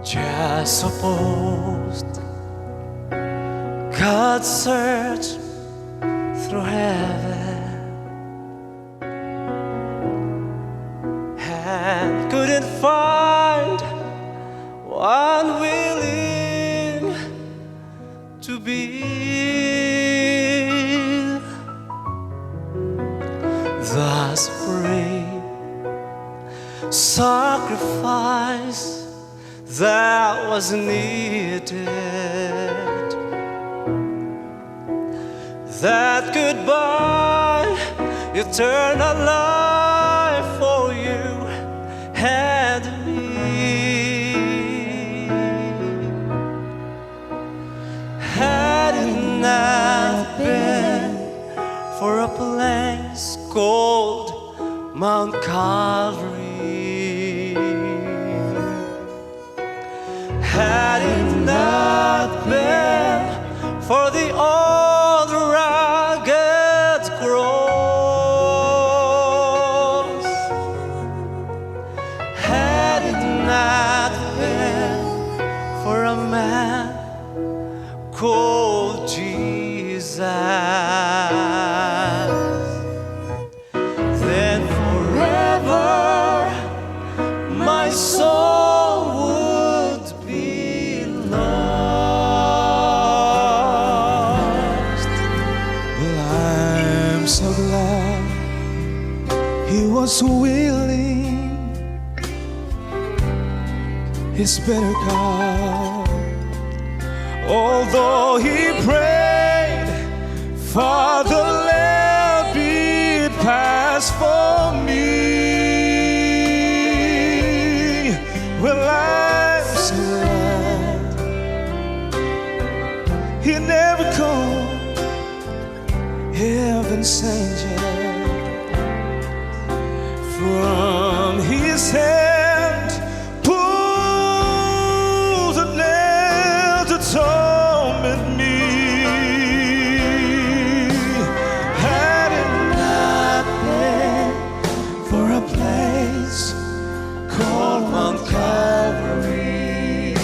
Just suppose God searched through heaven and couldn't find one willing to be the supreme sacrifice that was needed, that could buy eternal life for you and me. Had it not been for a place called Mount Calvary, had it not been for the old rugged cross, had it not been for a man called Jesus, then forever my soul so glad he was willing. His better God, although he prayed, Father, let it pass for me. Well, I'm so glad he never called heaven's angel from his hand, pulled a nail to torment me. Had it not been for a place called Mount Calvary,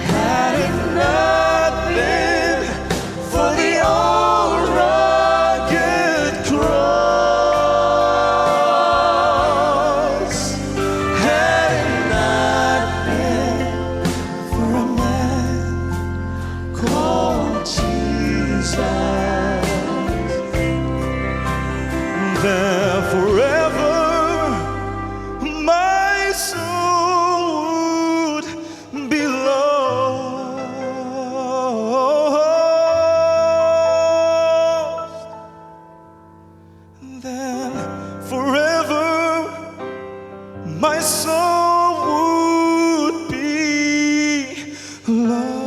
had it not been for the old rugged cross, had it not been for a man called Jesus, then forever my soul would be lost. Then forever my soul would be lost.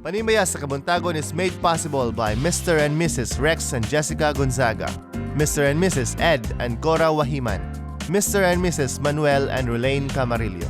Panimbaya sa Kabuntagon is made possible by Mr. and Mrs. Rex and Jessica Gonzaga, Mr. and Mrs. Ed and Cora Wahiman, Mr. and Mrs. Manuel and Relaine Camarillo.